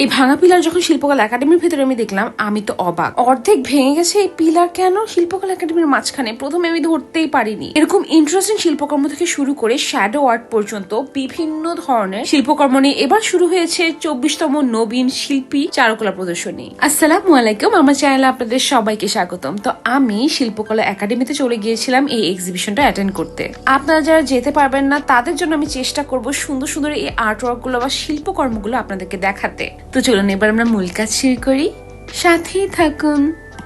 এই ভাঙা পিলার যখন শিল্পকলা একাডেমির ভেতরে আমি দেখলাম, আমি তো অবাক। অর্ধেক ভেঙে গেছে এই পিলার কেন শিল্পকলা একাডেমির মাঝখানে? প্রথমে আমি ধরতেই পারিনি। এরকম ইন্টারেস্টিং শিল্পকর্ম থেকে শুরু করে শ্যাডো আর্ট পর্যন্ত বিভিন্ন ধরনের শিল্পকর্ম নিয়ে এবার শুরু হয়েছে 24তম নবীন শিল্পী চারুকলা প্রদর্শনী। আসসালামু আলাইকুম, আমার চ্যানেলে আপনাদের সবাইকে স্বাগতম। তো আমি শিল্পকলা একাডেমিতে চলে গিয়েছিলাম এই এক্সিবিশনটা অ্যাটেন্ড করতে। আপনারা যারা যেতে পারবেন না তাদের জন্য আমি চেষ্টা করব সুন্দর সুন্দর এই আর্ট ওয়ার্ক গুলো বা শিল্পকর্মগুলো আপনাদেরকে দেখাতে। তো চলুন এবার আমরা মূল কাজ শুরু করি, সাথেই থাকুন।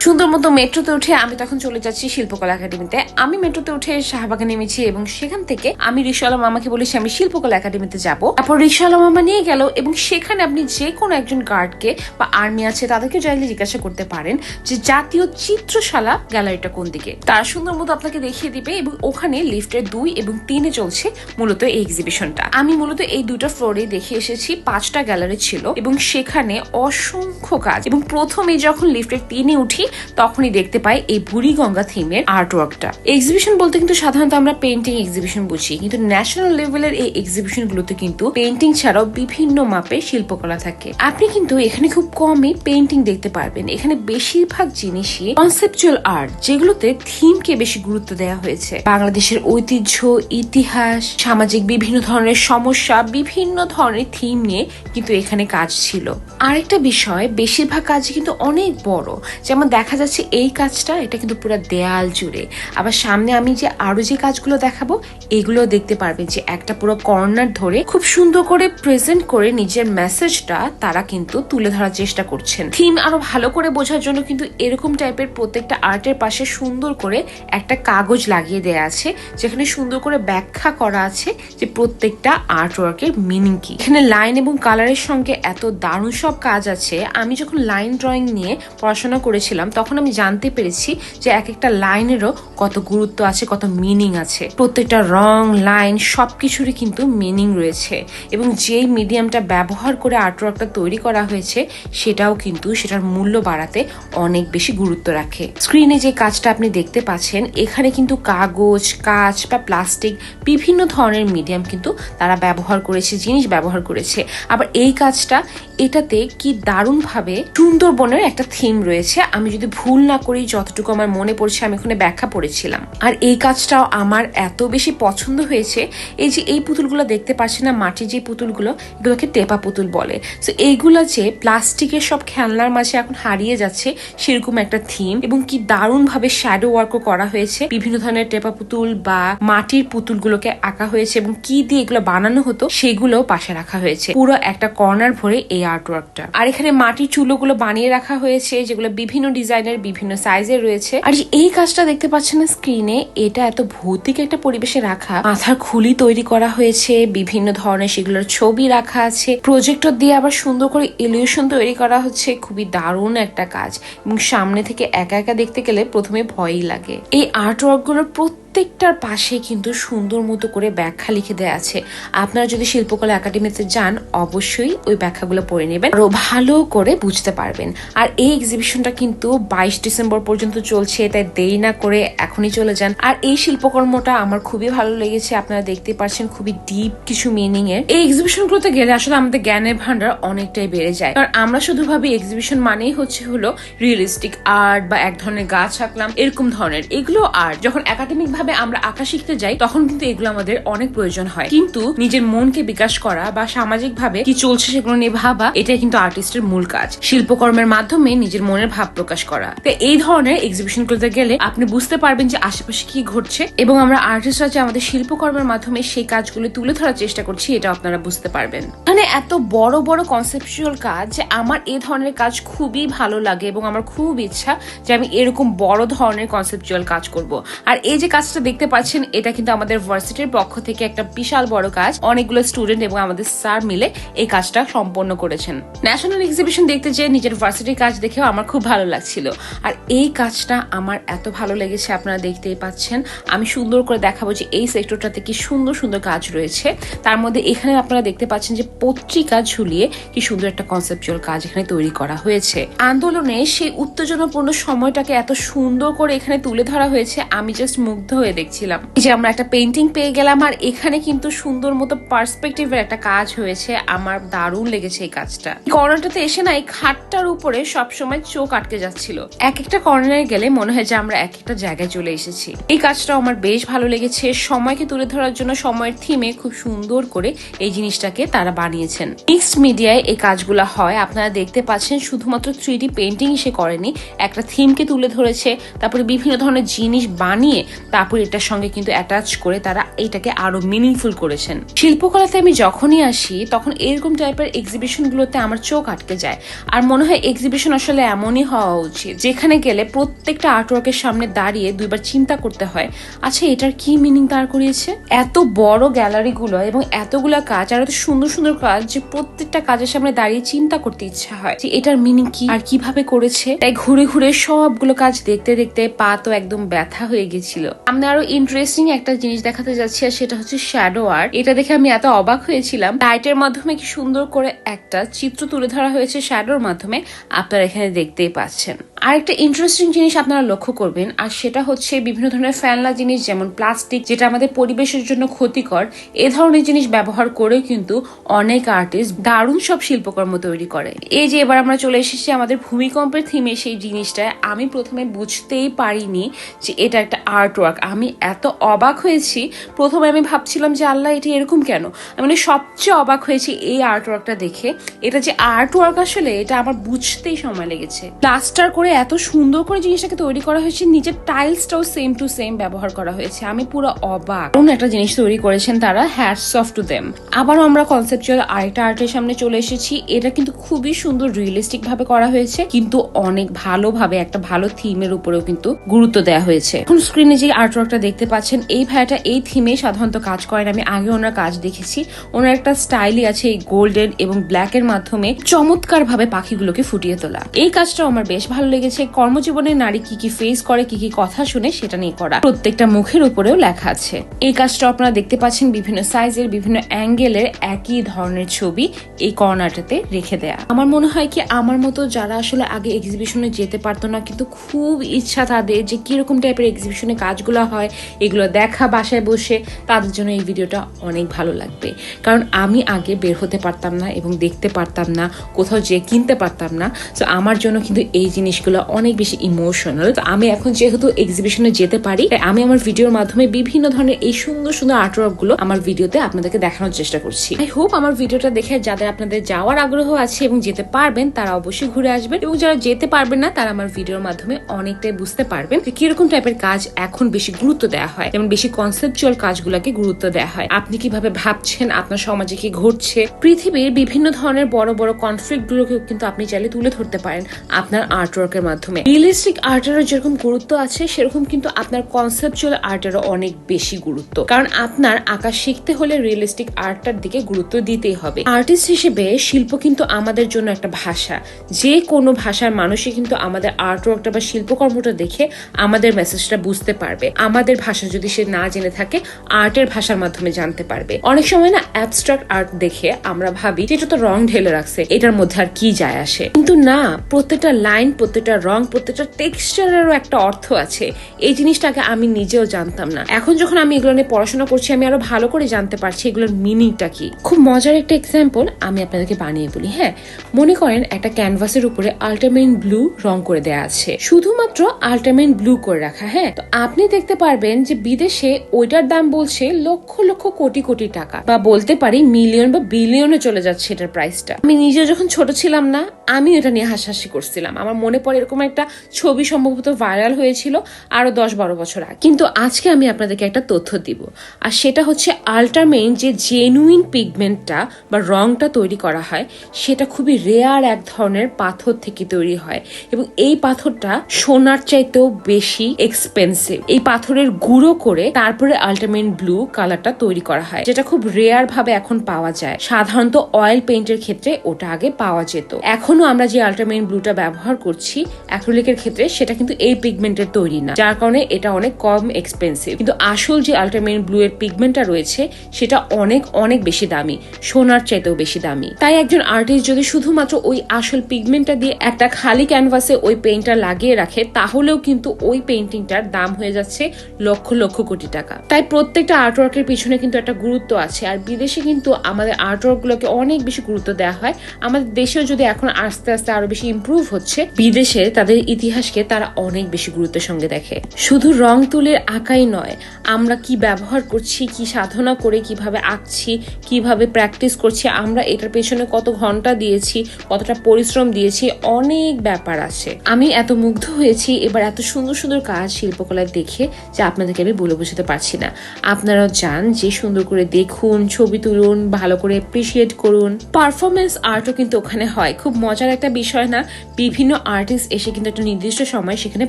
সুন্দর মতো মেট্রোতে উঠে আমি তখন চলে যাচ্ছি শিল্পকলা একাডেমিতে। আমি মেট্রোতে উঠে শাহবাগে নেমেছি এবং সেখান থেকে আমি রিকশাওয়ালা মামাকে বলেছি আমি শিল্পকলা একাডেমিতে যাব। তারপর রিকশাওয়ালা মামা নিয়ে গেল এবং সেখানে আপনি যে কোনো একজন গার্ডকে বা আর্মি আছে তাদেরকে চাইলে জিজ্ঞাসা করতে পারেন যে জাতীয় চিত্রশালা গ্যালারিটা কোন দিকে। তারা সুন্দর মতো আপনাকে দেখিয়ে দিবে এবং ওখানে লিফটের 2 এবং 3-এ চলছে মূলত এই এক্সিবিশনটা। আমি মূলত এই দুটো ফ্লোরে দেখে এসেছি। 5টা গ্যালারি ছিল এবং সেখানে অসংখ্য কাজ। এবং প্রথমে যখন লিফটের 3-এ উঠি তখনই দেখতে পাই এই বুড়িগঙ্গা থিমের আর্ট ওয়ার্কটা। এক্সিবিশন বলতে কিন্তু সাধারণত আমরা পেইন্টিং এক্সিবিশন বুঝি, কিন্তু ন্যাশনাল লেভেলের এই এক্সিবিশন গুলোতে কিন্তু পেইন্টিং ছাড়াও বিভিন্ন মাপের শিল্পকলা থাকে। আপনি কিন্তু এখানে খুব কমই পেইন্টিং দেখতে পারবেন। এখানে বেশিরভাগ জিনিসই কনসেপচুয়াল আর্ট, যেগুলোতে থিমকে বেশি গুরুত্ব দেওয়া হয়েছে। বাংলাদেশের ঐতিহ্য, ইতিহাস, সামাজিক বিভিন্ন ধরনের সমস্যা, বিভিন্ন ধরনের থিম নিয়ে কিন্তু এখানে কাজ ছিল। আরেকটা বিষয়, বেশিরভাগ কাজই কিন্তু অনেক বড়। যেমন দেখা যাচ্ছে এই কাজটা, এটা কিন্তু পুরো দেয়াল জুড়ে। আবার সামনে আমি যে আরো যে কাজগুলো দেখাবো এগুলো দেখতে পারবেন যে একটা পুরো কর্নার ধরে খুব সুন্দর করে প্রেজেন্ট করে নিজের মেসেজটা তারা কিন্তু তুলে ধরার চেষ্টা করছেন। থিম আরো ভালো করে বোঝার জন্য কিন্তু এরকম টাইপের প্রত্যেকটা আর্টের পাশে সুন্দর করে একটা কাগজ লাগিয়ে দেয়া আছে, যেখানে সুন্দর করে ব্যাখ্যা করা আছে যে প্রত্যেকটা আর্ট ওয়ার্কের মিনিং কি। এখানে লাইন এবং কালারের সঙ্গে এত দারুণ সব কাজ আছে। আমি যখন লাইন ড্রয়িং নিয়ে পড়াশোনা করেছিলাম তখন আমি জানতে পেরেছি যে এক একটা লাইনেরও কত গুরুত্ব আছে, কত মিনিং আছে। প্রত্যেকটা রং, লাইন সবকিছুরই কিন্তু মিনিং রয়েছে এবং যেই মিডিয়ামটা ব্যবহার করে আর্টওয়ার্কটা তৈরি করা হয়েছে সেটাও কিন্তু সেটার মূল্য বাড়াতে অনেক বেশি গুরুত্ব রাখে। স্ক্রিনে যে কাজটা আপনি দেখতে পাচ্ছেন, এখানে কিন্তু কাগজ, কাঁচ বা প্লাস্টিক বিভিন্ন ধরনের মিডিয়াম কিন্তু তারা ব্যবহার করেছে, জিনিস ব্যবহার করেছে। আবার এই কাজটা, এটাতে কি দারুণভাবে সুন্দরবনের একটা থিম রয়েছে। আমি যদি ভুল না করি, যতটুকু আমার মনে পড়ছে আমি ওখানে ব্যাখ্যা পড়েছিলাম। আর এই কাজটাও আমার এত বেশি পছন্দ হয়েছে। এই যে এই পুতুলগুলো দেখতে পাচ্ছি না, মাটির যে পুতুলগুলো, এগুলোকে টেপা পুতুল বলে। তো এইগুলো যে প্লাস্টিকের সব খেলনার মাঝে এখন হারিয়ে যাচ্ছে, সেরকম একটা থিম। এবং কি দারুণ ভাবে শ্যাডো ওয়ার্কও করা হয়েছে। বিভিন্ন ধরনের টেপা পুতুল বা মাটির পুতুলগুলোকে আঁকা হয়েছে এবং কি দিয়ে এগুলো বানানো হতো সেগুলো পাশে রাখা হয়েছে। পুরো একটা কর্নার ভরে এই আর্ট ওয়ার্কটা। আর এখানে মাটির চুলোগুলো বানিয়ে রাখা হয়েছে, যেগুলো বিভিন্ন ডিজাইনের, বিভিন্ন সাইজের রয়েছে। আর এই কাজটা দেখতে পাচ্ছেন না স্ক্রিনে, এটা এত ভৌতিক একটা পরিবেশে রাখা। মাথার খুলি তৈরি করা হয়েছে, বিভিন্ন ধরনের সেগুলোর ছবি রাখা আছে। প্রজেক্টর দিয়ে আবার সুন্দর করে ইলিউশন তৈরি করা হচ্ছে। খুবই দারুণ একটা কাজ এবং সামনে থেকে একা একা দেখতে গেলে প্রথমে ভয়ই লাগে। এই আর্ট ওয়ার্ক গুলোর প্রত্যেকটার পাশে কিন্তু সুন্দর মতো করে ব্যাখ্যা লিখে দেওয়া আছে। আপনারা যদি শিল্পকলা একাডেমিতে যান অবশ্যই ওই ব্যাখ্যাগুলো পড়ে নেবেন, আরো ভালো করে বুঝতে পারবেন। আর এই এক্সিবিশনটা কিন্তু 22 ডিসেম্বর পর্যন্ত চলছে, তাই দেরি না করে এখনই চলে যান। আর এই শিল্পকর্মটা আমার খুবই ভালো লেগেছে। আপনারা দেখতে পাচ্ছেন খুবই ডিপ কিছু মিনিং এর। এই এক্সিবিশন গুলোতে গেলে আসলে আমাদের জ্ঞানের ভান্ডার অনেকটাই বেড়ে যায়। কারণ আমরা শুধু ভাবি এক্সিবিশন মানেই হলো রিয়েলিস্টিক আর্ট বা এক ধরনের গাছ আঁকলাম, এরকম ধরনের। এগুলো আর্ট। যখন একাডেমিক ভাবে আমরা আঁকা শিখতে যাই তখন কিন্তু এগুলো আমাদের অনেক প্রয়োজন হয়, কিন্তু নিজের মনকে বিকাশ করা বা সামাজিক ভাবে কি চলছে সেগুলো নিয়ে ভাবা, এটাই কিন্তু আর্টিস্টের মূল কাজ। শিল্পকর্মের মাধ্যমে নিজের মনের ভাব প্রকাশ করা। তো এই ধরনের এক্সিবিশন গুলোতে গেলে আপনি বুঝতে পারবেন যে আশেপাশে কি ঘটছে এবং আমরা আর্টিস্টরা যে আমাদের শিল্পকর্মের মাধ্যমে সেই কাজগুলো তুলে ধরার চেষ্টা করছি, এটা আপনারা বুঝতে পারবেন। মানে এত বড় বড় কনসেপচুয়াল কাজ, যে আমার এই ধরনের কাজ খুবই ভালো লাগে এবং আমার খুব ইচ্ছা যে আমি এরকম বড় ধরনের কনসেপচুয়াল কাজ করব। আর এই যে কাজটা দেখতে পাচ্ছেন, এটা কিন্তু আমাদের ভার্সিটির পক্ষ থেকে একটা বিশাল বড় কাজ। অনেকগুলো স্টুডেন্ট এবং আমাদের স্যার মিলে এই কাজটা সম্পন্ন করেছেন। ন্যাশনাল এক্সিবিশন দেখতে যেয়ে নিজের ভার্সিটির কাজ দেখেও আমার খুব ভালো লাগছিল। আর এই কাজটা আমার এত ভালো লেগেছে, আপনারা দেখতেই পাচ্ছেন। আমি সুন্দর করে দেখাবো যে এই সেক্টরটাতে কি সুন্দর সুন্দর কাজ রয়েছে। তার মধ্যে এখানে আপনারা দেখতে পাচ্ছেন যে পত্রিকা ঝুলিয়ে কি সুন্দর একটা কনসেপচুয়াল কাজ এখানে তৈরি করা হয়েছে। আন্দোলনে সেই উত্তেজনাপূর্ণ সময়টাকে এত সুন্দর করে এখানে তুলে ধরা হয়েছে, আমি জাস্ট মুগ্ধ হয়ে দেখছিলাম। এই যে আমরা একটা পেন্টিং পেয়ে গেলাম, আর এখানে কিন্তু সুন্দর মতো পার্সপেক্টিভের একটা কাজ হয়েছে। আমার দারুণ লেগেছে এই কাজটা। কর্নারটাতে এসে না এই খাটটার উপরে সবসময় চোখ আটকে যাচ্ছিল। এক একটা কর্নারে গেলে মনে হয় যে আমরা এক একটা জায়গায় চলে এসেছি। এই কাজটাও আমার বেশ ভালো লেগেছে। সময়কে তুলে ধরার জন্য সময়ের থিমে খুব সুন্দর করে এই জিনিসটাকে তারা বানিয়েছেন। মিক্সড মিডিয়ায় এই কাজগুলো হয়, আপনারা দেখতে পাচ্ছেন। শুধুমাত্র 3D পেন্টিং সে করেনি, একটা থিমকে তুলে ধরেছে, তারপরে বিভিন্ন ধরনের জিনিস বানিয়ে তারপরে এটার সঙ্গে কিন্তু অ্যাটাচ করে তারা এটাকে আরো মিনিংফুল করেছেন। শিল্পকলাতে আমি যখনই আসি তখন এরকম টাইপের এক্সিবিশন গুলোতে আমার চোখ আটকে যায়। আর মনে হয় এক্সিবিশন আসলে এমনই হওয়া উচিত, যেখানে গেলে প্রত্যেকটা আর্টওয়ার্কের সামনে দাঁড়িয়ে দুইবার চিন্তা করতে হয়, আচ্ছা এটার কি মিনিং দাঁড় করিয়েছে। এত বড় গ্যালারি গুলো এবং এতগুলা কাজ আর এত সুন্দর সুন্দর কাজ যে প্রত্যেকটা কাজের সামনে দাঁড়িয়ে চিন্তা করতে ইচ্ছা হয় যে এটার মিনিং কি আর কিভাবে করেছে। তাই ঘুরে ঘুরে সবগুলো কাজ দেখতে দেখতে পা তো একদম ব্যথা হয়ে গেছিল। আমি আরো ইন্টারেস্টিং একটা জিনিস দেখাতে যাচ্ছি, আর সেটা হচ্ছে শ্যাডো আর্ট। এটা দেখে আমি এত অবাক হয়েছিলাম। লাইটের মাধ্যমে কি সুন্দর করে একটা চিত্র তুলে ধরা হয়েছে শ্যাডোর মাধ্যমে, আপনারা এখানে দেখতেই পাচ্ছেন। আর একটা ইন্টারেস্টিং জিনিস আপনারা লক্ষ্য করবেন, আর সেটা হচ্ছে বিভিন্ন ধরনের ফেলনা জিনিস, যেমন প্লাস্টিক, যেটা আমাদের পরিবেশের জন্য ক্ষতিকর, এ ধরনের জিনিস ব্যবহার করেও কিন্তু অনেক আর্টিস্ট দারুণ সব শিল্পকর্ম তৈরি করে। এই যে এবার আমরা চলে এসেছি আমাদের ভূমিকম্পের থিমে, সেই জিনিসটায় আমি প্রথমে বুঝতেই পারিনি যে এটা একটা আর্ট ওয়ার্ক। আমি এত অবাক হয়েছি, প্রথমে আমি ভাবছিলাম যে আল্লাহ এটা এরকম কেন। মানে সবচেয়ে অবাক হয়েছি এই আর্ট ওয়ার্কটা দেখে। এটা যে আর্ট ওয়ার্ক আসলে এটা আমার বুঝতেই সময় লেগেছে। প্লাস্টার করে এত সুন্দর করে জিনিসটাকে তৈরি করা হয়েছে, নিচের টাইলসটাও সেম টু সেম ব্যবহার করা হয়েছে। আমি পুরো অবাক। একটা জিনিস তৈরি করেছেন তারা, হ্যাটস অফ টু দেম। আবারও আমরা কনসেপচুয়াল আরেকটা আর্টের সামনে চলে এসেছি। এটা কিন্তু খুবই সুন্দর রিয়েলিস্টিক ভাবে করা হয়েছে, কিন্তু অনেক ভালোভাবে একটা ভালো থিমের উপরেও কিন্তু গুরুত্ব দেওয়া হয়েছে। এখন স্ক্রিনে যে আর্ট ওয়ার্কটা দেখতে পাচ্ছেন, এই ভাইয়াটা এই থিমে সাধারণত কাজ করেন। আমি আগে ওনার কাজ দেখেছি। ওনার একটা স্টাইলই আছে এই গোল্ডেন এবং ব্ল্যাক এর মাধ্যমে চমৎকার ভাবে পাখিগুলোকে ফুটিয়ে তোলা। এই কাজটাও আমার বেশ ভালো লেগেছে। কর্মজীবনে নারী কি কি ফেস করে, কি কি কথা শুনে, সেটা নিয়ে করা। প্রত্যেকটা মুখের উপরেও লেখা আছে। এই কাজটা আপনারা দেখতে পাচ্ছেন বিভিন্ন সাইজের, বিভিন্ন অ্যাঙ্গেলের একই ধরনের ছবি এই কর্নারটাতে রেখে দেয়া। আমার মনে হয় কি আমার মতো যারা আসলে আগে এক্সিবিশনে যেতে পারতো না, কিন্তু খুব ইচ্ছা তাদের যে কিরকম টাইপের এক্সিবিশনে কাজগুলো হয় এগুলো দেখা বাসায় বসে, তাদের জন্য এই ভিডিওটা অনেক ভালো লাগবে। কারণ আমি আগে বের হতে পারতাম না এবং দেখতে পারতাম না, কোথাও যে কিনতে পারতাম না। তো আমার জন্য কিন্তু এই জিনিসগুলো অনেক বেশি ইমোশনাল। তো আমি এখন যেহেতু এক্সিবিশনে যেতে পারি, আমি আমার ভিডিওর মাধ্যমে বিভিন্ন ধরনের এই সুন্দর সুন্দর আর্টওয়ার্ক গুলো আমার ভিডিওতে আপনাদেরকে দেখানোর চেষ্টা করছি। আই হোপ আমার ভিডিওটা দেখে যাদের আপনাদের যাওয়ার আগ্রহ আছে এবং যেতে পারবেন তারা অবশ্যই ঘুরে আসবেন, এবং যারা যেতে পারবেন না তারা আমার ভিডিওর মাধ্যমে অনেকটাই বুঝতে পারবেন যে কিরকম টাইপের কাজ এখন বেশি গুরুত্ব দেওয়া হয়, যেমন বেশি কনসেপচুয়াল কাজগুলোকে গুরুত্ব দেওয়া হয়। আপনি কিভাবে ভাবছেন, আপনার সমাজে কি ঘটছে, পৃথিবীর বিভিন্ন ধরনের বড় বড় কনফ্লিক্ট গুলোকেও কিন্তু আপনি চাইলে তুলে ধরতে পারেন আপনার আর্টওয়ার্কের মাধ্যমে। রিয়েলিস্টিক আর্টেরও যেরকম গুরুত্ব আছে, সেরকম কিন্তু আপনার কনসেপচুয়াল আর্টেরও অনেক বেশি গুরুত্ব। কারণ আপনার আঁকা শিখতে হলে রিয়েলিস্টিক আর্টটার দিকে গুরুত্ব দিতেই হবে। আর্টিস্ট হিসেবে শিল্প কিন্তু আমাদের জন্য একটা ভাষা। যে কোনো ভাষার মানুষই কিন্তু আমাদের আর্টওয়ার্কটা বা শিল্পকর্মটা দেখে আমাদের মেসেজটা বুঝতে পারবে। আমাদের ভাষা যদি সে না জেনে থাকে, আর্টের ভাষার মাধ্যমে জানতে পারবে। অনেক সময় না অ্যাবস্ট্রাক্ট আর্ট দেখে আমরা ভাবি যেটা তো রং ঢেলে রাখছে, এটার মধ্যে আর কি যায় আসে। কিন্তু না, প্রত্যেকটা লাইন, প্রত্যেকটা রং, প্রত্যেকটা টেক্সচারেরও একটা অর্থ আছে। এই জিনিসটাকে আমি নিজেও জানতাম না। এখন যখন আমি এগুলো নিয়ে পড়াশোনা করছি, আমি আরো ভালো করে জানতে পারছি এগুলোর মিনিংটা কি। খুব মজার একটা এক্সাম্পল আমি আপনাদেরকে বানিয়ে বলি। হ্যাঁ, মনে করেন একটা ক্যানভাসের উপরে আল্টামেন ব্লু রং করে দেয়া আছে, শুধুমাত্র আল্টামেন ব্লু করে রাখা। হ্যাঁ, তো আপনি দেখতে পারবেন যে বিদেশে ওইটার দাম বলছে লক্ষ লক্ষ কোটি কোটি টাকা, বা বলতে পারি মিলিয়ন বা বিলিয়নে চলে যাচ্ছে এটার প্রাইসটা। আমি নিজে যখন ছোট ছিলাম না, আমি এটা নিয়ে হাসাহাসি করছিলাম। আমার মনে পড়ে এরকম একটা ছবি সম্ভবত ভাইরাল হয়েছিল আরো 10-12 বছর আগে। কিন্তু আজকে আমি আপনাদেরকে একটা তথ্য দিব, আর সেটা হচ্ছে আল্টামেন যে জেনুইন পিগমেন্টটা বা রংটা তৈরি করা হয়, সেটা খুবই রেয়ার এক ধরনের পাথর থেকে তৈরি হয়, এবং এই পাথরটা সোনার চাইতেও বেশি এক্সপেন্সিভ। এই পাথরের গুঁড়ো করে তারপরে আল্টামেন ব্লু কালারটা তৈরি করা হয়, যেটা খুব রেয়ার ভাবে এখন পাওয়া যায়। সাধারণত অয়েল পেইন্টের ক্ষেত্রে ওটা আগে পাওয়া যেত। এখনো আমরা যে আল্টামেন ব্লুটা ব্যবহার করছি, অ্যাক্রিলিকের ক্ষেত্রে সেটা কিন্তু এই পিগমেন্টের তৈরি না, যার কারণে এটা অনেক কম এক্সপেন্সিভ। কিন্তু আসল যে আল্ট্রামেরিন ব্লু এর পিগমেন্টটা রয়েছে সেটা অনেক অনেক বেশি দামি, সোনার চাইতেও বেশি দামি। তাই একজন আর্টিস্ট যদি শুধুমাত্র ওই আসল পিগমেন্টটা দিয়ে একটা খালি ক্যানভাসে ওই পেইন্টটা লাগিয়ে রাখে, তাহলেও কিন্তু ওই পেইন্টিংটার দাম হয়ে যাচ্ছে লক্ষ লক্ষ কোটি টাকা। তাই প্রত্যেকটা আর্টওয়ার্কের পিছনে কিন্তু একটা গুরুত্ব আছে। আর বিদেশে কিন্তু আমাদের আর্টওয়ার্ক গুলোকে অনেক বেশি গুরুত্ব দেওয়া হয়। আমাদের দেশেও যদি এখন আস্তে আস্তে আরো বেশি ইমপ্রুভ হচ্ছে, বিদেশে তাদের ইতিহাসকে তারা অনেক বেশি গুরুত্বের সঙ্গে দেখে। শুধু রং তুলির আঁকাই নয়, আমরা কি ব্যবহার করছি, কি সাধনা করে কিভাবে আঁকছি, কিভাবে প্র্যাকটিস করছি, আমরা এটার পেছনে কত ঘন্টা দিয়েছি, কতটা পরিশ্রম দিয়েছি, অনেক ব্যাপার আছে। আমি এত মুগ্ধ হয়েছি এবার এত সুন্দর সুন্দর কাজ শিল্পকলায় দেখে যে আপনাদেরকে আমি বলে বোঝাতে পারছি না। আপনারাও যান, যে সুন্দর করে দেখুন, ছবি তুলুন, ভালো করে অ্যাপ্রিসিয়েট করুন। পারফরমেন্স আর্টও কিন্তু ওখানে হয়, খুব মজার একটা বিষয় না? বিভিন্ন আর্টিস্ট এসে কিন্তু একটা নির্দিষ্ট সময় সেখানে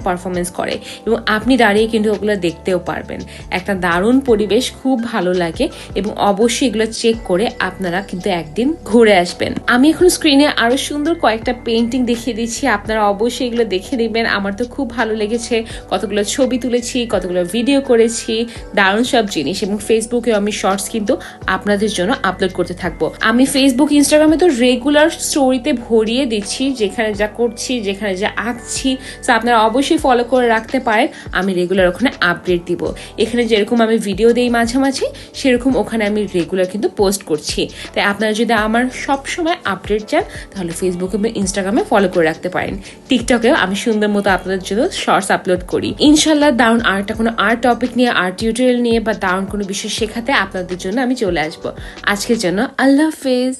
পারফরমেন্স করে এবং আপনি দাঁড়িয়ে কিন্তু ওগুলো দেখতেও পারবেন। একটা দারুণ পরিবেশ, খুব ভালো লাগে এবং অবশ্যই এগুলো চেক করে আপনারা কিন্তু একদিন ঘুরে আসবেন। আমি এখন স্ক্রিনে আরো সুন্দর কয়েকটা পেইন্টিং দেখিয়ে দিচ্ছি, আপনারা অবশ্যই এগুলো দেখে দেখবেন। আমার তো খুব ভালো লেগেছে, কতগুলো ছবি তুলেছি, কতগুলো ভিডিও করেছি, দারুণ সব জিনিস। এবং ফেসবুকে আমি শর্টস কিন্তু আপনাদের জন্য আপলোড করতে থাকবো। আমি ফেসবুক ইনস্টাগ্রামে তো রেগুলার স্টোরিতে ভরিয়ে দিচ্ছি যেখানে যা করছি, যেখানে যা আঁকছি। তো আপনারা অবশ্যই ফলো করে রাখতে পারেন, আমি রেগুলার ওখানে আপডেট দিব। এখানে যেরকম আমি ভিডিও দেই মাঝামাঝি, সেরকম ওখানে আমি রেগুলার কিন্তু পোস্ট করছি। তাই আপনারা যদি আমার সবসময় আপডেট চান, তাহলে ফেসবুকে এবং ইনস্টাগ্রামে ফলো করে রাখতে পারেন। টিকটকেও আমি সুন্দর মতো আপনাদের জন্য শর্টস আপলোড করি। ইনশাল্লাহ দারুণ কোনো আর্ট টপিক নিয়ে, আর্ট টিউটোরিয়াল নিয়ে বা দারুণ কোনো বিষয় শেখাতে আপনাদের জন্য আমি চলে আসবো। আজকের জন্য আল্লাহ হাফেজ।